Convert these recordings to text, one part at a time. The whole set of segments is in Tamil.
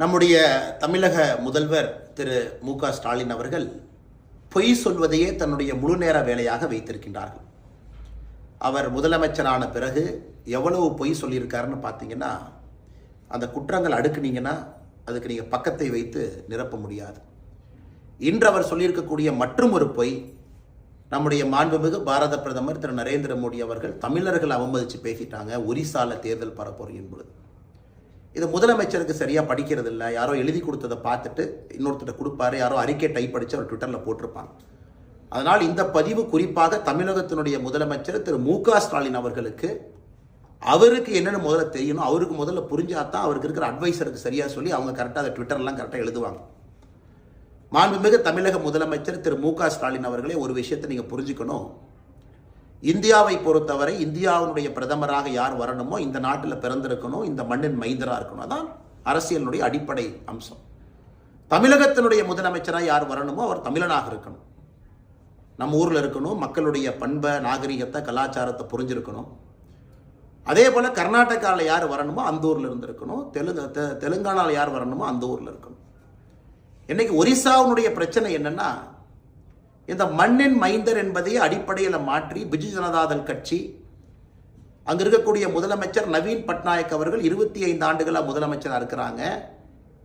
நம்முடைய தமிழக முதல்வர் திரு மு.க. ஸ்டாலின் அவர்கள் பொய் சொல்வதையே தன்னுடைய முழு நேர வேலையாக வைத்திருக்கின்றார்கள். அவர் முதலமைச்சரான பிறகு எவ்வளவு பொய் சொல்லியிருக்காருன்னு பார்த்தீங்கன்னா, அந்த குற்றங்கள் அடுக்குனீங்கன்னா அதுக்கு நீங்கள் பக்கத்தை வைத்து நிரப்ப முடியாது. இன்று அவர் சொல்லியிருக்கக்கூடிய மற்றும் ஒரு பொய், நம்முடைய மாண்புமிகு பாரத பிரதமர் திரு நரேந்திர மோடி அவர்கள் தமிழர்கள் அவமதித்து பேசிட்டாங்க ஒரிசால தேர்தல் பரப்புரையின் பொழுது. இது முதலமைச்சருக்கு சரியாக படிக்கிறது இல்லை, யாரோ எழுதி கொடுத்ததை பார்த்துட்டு இன்னொருத்தர் கொடுப்பாரு, யாரோ அறிக்கை டைப் அடித்து அவர் ட்விட்டரில் போட்டிருப்பாங்க. அதனால் இந்த பதிவு குறிப்பாக தமிழகத்தினுடைய முதலமைச்சர் திரு மு.க. ஸ்டாலின் அவர்களுக்கு அவருக்கு என்னென்னு முதல்ல தெரியணும், அவருக்கு முதல்ல புரிஞ்சாதான் அவருக்கு இருக்கிற அட்வைசருக்கு சரியாக சொல்லி அவங்க கரெக்டாக அதை ட்விட்டர்லாம் கரெக்டாக எழுதுவாங்க. மாண்புமிகு தமிழக முதலமைச்சர் திரு மு.க. ஸ்டாலின் அவர்களே, ஒரு விஷயத்தை நீங்கள் புரிஞ்சுக்கணும். இந்தியாவை பொறுத்தவரை இந்தியாவுடைய பிரதமராக யார் வரணுமோ இந்த நாட்டில் பிறந்திருக்கணும், இந்த மண்ணின் மைந்தராக இருக்கணும். அதான் அரசியலுடைய அடிப்படை அம்சம். தமிழகத்தினுடைய முதலமைச்சராக யார் வரணுமோ அவர் தமிழனாக இருக்கணும், நம்ம ஊரில் இருக்கணும், மக்களுடைய பண்பை நாகரிகத்தை கலாச்சாரத்தை புரிஞ்சிருக்கணும். அதே போல் கர்நாடகாவில் யார் வரணுமோ அந்த ஊரில் இருந்திருக்கணும், தெலுங்கானாவில் யார் வரணுமோ அந்த ஊரில் இருக்கணும். இன்னைக்கு ஒரிசாவுடைய பிரச்சனை என்னன்னா, இந்த மண்ணின் மைந்தர் என்பதை அடிப்படையில் மாற்றி பிஜு ஜனதாதள் கட்சி, அங்கே இருக்கக்கூடிய முதலமைச்சர் நவீன் பட்நாயக் அவர்கள் 25 ஆண்டுகளாக முதலமைச்சராக இருக்கிறாங்க.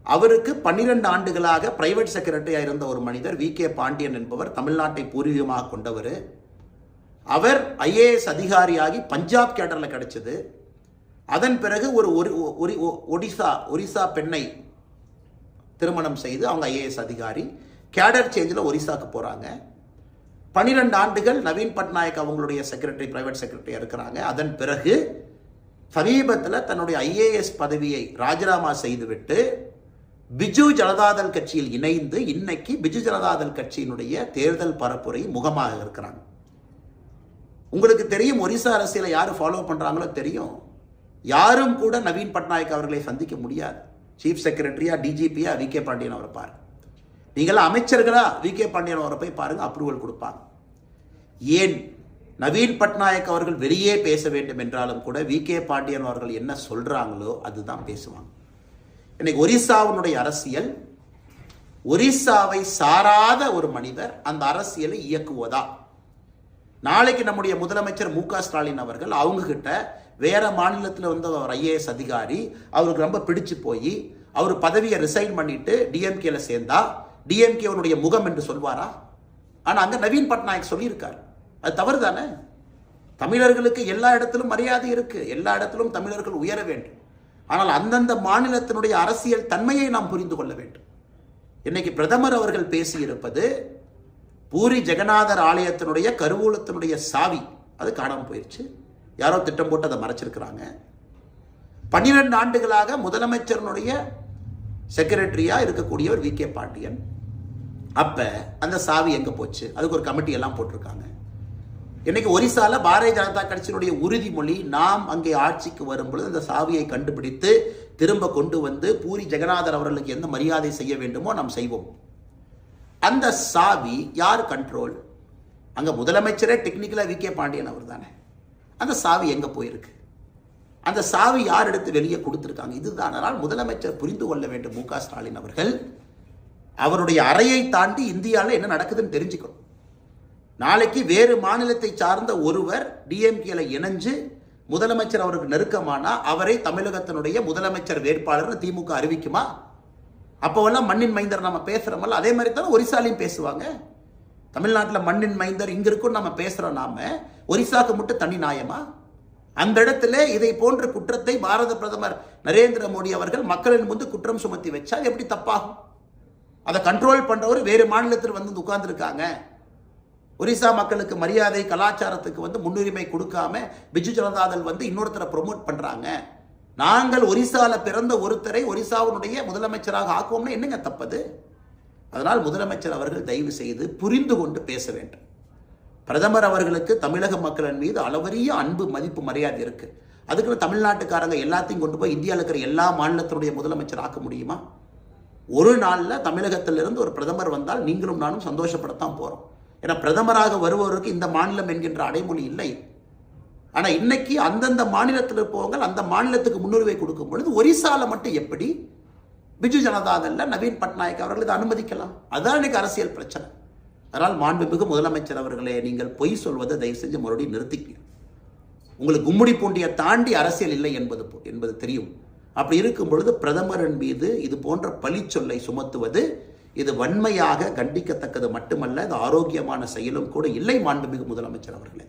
அவருக்கு 12 ஆண்டுகளாக பிரைவேட் செக்ரட்டரியாக இருந்த ஒரு மனிதர் வி.கே. பாண்டியன் என்பவர், தமிழ்நாட்டை பூர்வீகமாக கொண்டவர். அவர் IAS அதிகாரியாகி பஞ்சாப் கேடரில் கிடைச்சது. அதன் பிறகு ஒரு ஒரிசா பெண்ணை திருமணம் செய்து அவங்க IAS அதிகாரி கேடர் சேஞ்சில் ஒரிசாக்கு போகிறாங்க. 12 ஆண்டுகள் நவீன் பட்நாயக் அவங்களுடைய செக்ரட்டரி, பிரைவேட் செக்ரட்டரியாக இருக்கிறாங்க. அதன் பிறகு சமீபத்தில் தன்னுடைய IAS பதவியை ராஜினாமா செய்துவிட்டு பிஜு ஜனதாதள் கட்சியில் இணைந்து இன்னைக்கு பிஜு ஜனதாதள் கட்சியினுடைய தேர்தல் பரப்புரை முகமாக இருக்கிறாங்க. உங்களுக்கு தெரியும், ஒரிசா அரசியலை யார் ஃபாலோ பண்ணுறாங்களோ தெரியும். யாரும் கூட நவீன் பட்நாயக் அவர்களை சந்திக்க முடியாது. சீஃப் செக்ரட்டரியா, டிஜிபியா வி.கே. பாண்டியன் அவரை பாருங்க, நீங்களா அமைச்சர்களா வி.கே. பாண்டியன் அவரை போய் பாருங்க, அப்ரூவல் கொடுப்பாங்க. ஏன் நவீன் பட்நாயக் அவர்கள் வெளியே பேச வேண்டும் என்றாலும் கூட வி.கே. பாண்டியன் அவர்கள் என்ன சொல்றாங்களோ அதுதான் பேசுவாங்க. இன்னைக்கு ஒரிசாவினுடைய அரசியல், ஒரிசாவை சாராத ஒரு மனிதர் அந்த அரசியலை இயக்குவதா? நாளைக்கு நம்முடைய முதலமைச்சர் மு.க. ஸ்டாலின் அவர்கள் அவங்க கிட்ட வேற மாநிலத்தில் வந்து அவர் IAS அதிகாரி, அவருக்கு ரொம்ப பிடிச்சு போய் அவர் பதவியை ரிசைன் பண்ணிட்டு டிஎம்கேல சேர்ந்தா டிஎம்கேவனுடைய முகம் என்று சொல்வாரா? ஆனால் அங்கே நவீன் பட்நாயக் சொல்லியிருக்கார். அது தவறு தானே? தமிழர்களுக்கு எல்லா இடத்திலும் மரியாதை இருக்கு, எல்லா இடத்திலும் தமிழர்கள் உயர வேண்டும். ஆனால் அந்தந்த மாநிலத்தினுடைய அரசியல் தன்மையை நாம் புரிந்து கொள்ள வேண்டும். இன்னைக்கு பிரதமர் அவர்கள் பேசியிருப்பது பூரி ஜெகநாதர் ஆலயத்தினுடைய கருவூலத்தினுடைய சாவி அது காணாமல் போயிடுச்சு. யாரோ திட்டம் போட்டு அதை மறைச்சிருக்கிறாங்க. 12 ஆண்டுகளாக முதலமைச்சருடைய செக்ரட்டரியா இருக்கக்கூடியவர் வி.கே. பாண்டியன். அப்ப அந்த சாவி எங்க போச்சு? அதுக்கு ஒரு கமிட்டி எல்லாம் போட்டிருக்காங்க. இன்னைக்கு ஒரிசால பாரதிய ஜனதா கட்சியினுடைய உறுதிமொழி, நாம் அங்கே ஆட்சிக்கு வரும்பொழுது அந்த சாவியை கண்டுபிடித்து திரும்ப கொண்டு வந்து பூரி ஜெகநாதர் அவர்களுக்கு எந்த மரியாதை செய்ய வேண்டுமோ நாம் செய்வோம். அந்த சாவி யார் கண்ட்ரோல்? அங்க முதலமைச்சரே டெக்னிக்கலா வி.கே. பாண்டியன் அவர் தானே. அந்த சாவி எங்க போயிருக்கு? அந்த சாவி யார் எடுத்து வெளியே கொடுத்திருக்காங்க? இதுதான். அதனால் முதலமைச்சர் புரிந்து கொள்ள வேண்டும். மு.க. ஸ்டாலின் அவர்கள் அவருடைய அறையை தாண்டி இந்தியாவில் என்ன நடக்குதுன்னு தெரிஞ்சுக்கணும். நாளைக்கு வேறு மாநிலத்தை சார்ந்த ஒருவர் டிஎம்கேல இணைஞ்சு முதலமைச்சர் அவருக்கு நெருக்கமானா அவரை தமிழகத்தினுடைய முதலமைச்சர் வேட்பாளர் திமுக அறிவிக்குமா? அப்போவெல்லாம் மண்ணின் மைந்தர் நம்ம பேசுறோமல்ல, அதே மாதிரி தானே ஒரிசாலையும் பேசுவாங்க. தமிழ்நாட்டில் மண்ணின் மைந்தர் இங்க இருக்கும் நம்ம பேசுறோம், நாம ஒரிசாக்கு மட்டும் தனி நியாயமா? அந்த இடத்துல இதை போன்ற குற்றத்தை பாரத பிரதமர் நரேந்திர மோடி அவர்கள் மக்களின் முன்பு குற்றம் சுமத்தி வச்சா எப்படி தப்பாகும்? அதை கண்ட்ரோல் பண்றவர் வேறு மாநிலத்தில் வந்து உட்கார்ந்துருக்காங்க. ஒரிசா மக்களுக்கு மரியாதை கலாச்சாரத்துக்கு வந்து முன்னுரிமை கொடுக்காம பிஜு ஜனதாதள் வந்து இன்னொருத்தரை ப்ரொமோட் பண்றாங்க. நாங்கள் ஒரிசால பிறந்த ஒருத்தரை ஒரிசாவுடைய முதலமைச்சராக ஆக்குவோம்னா என்னங்க தப்பது? அதனால் முதலமைச்சர் அவர்கள் தயவு செய்து புரிந்து கொண்டு பேச வேண்டும். பிரதமர் அவர்களுக்கு தமிழக மக்களின் மீது அளவரிய அன்பு, மதிப்பு, மரியாதை இருக்கு. அதுக்குன்னு தமிழ்நாட்டுக்காரங்க எல்லாத்தையும் கொண்டு போய் இந்தியாவில் இருக்கிற எல்லா மாநிலத்தினுடைய முதலமைச்சர் ஆக்க முடியுமா? ஒரு நாளில் தமிழகத்திலிருந்து ஒரு பிரதமர் வந்தால் நீங்களும் நானும் சந்தோஷப்படத்தான் போறோம். ஏன்னா பிரதமராக வருபவருக்கு இந்த மாநிலம் என்கின்ற அடைமொழி இல்லை. ஆனால் இன்னைக்கு அந்தந்த மாநிலத்தில் இருப்பவங்க அந்த மாநிலத்துக்கு முன்னுரிமை கொடுக்கும் பொழுது ஒரிசால மட்டும் எப்படி பிஜு ஜனதாதள்ல நவீன் பட்நாயக் அவர்கள் இதை அனுமதிக்கலாம். அதுதான் இன்னைக்கு அரசியல் பிரச்சனை. அதனால் மாண்புமிகு முதலமைச்சர் அவர்களே, நீங்கள் பொய் சொல்வதை தயவு செஞ்சு மறுபடியும் நிறுத்திக்க. உங்களுக்கு கும்முடி பூண்டியை தாண்டி அரசியல் இல்லை என்பது தெரியும். அப்படி இருக்கும் பொழுது பிரதமரின் மீது இது போன்ற பழி சொல்லை சுமத்துவது இது வன்மையாக கண்டிக்கத்தக்கது மட்டுமல்ல, இது ஆரோக்கியமான செயலும் கூட இல்லை மாண்புமிகு முதலமைச்சர் அவர்களே.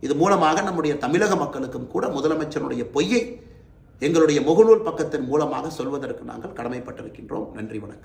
இது மூலமாக நம்முடைய தமிழக மக்களுக்கும் கூட முதலமைச்சருடைய பொய்யை எங்களுடைய முகநூல் பக்கத்தின் மூலமாக சொல்வதற்கு நாங்கள் கடமைப்பட்டிருக்கின்றோம். நன்றி, வணக்கம்.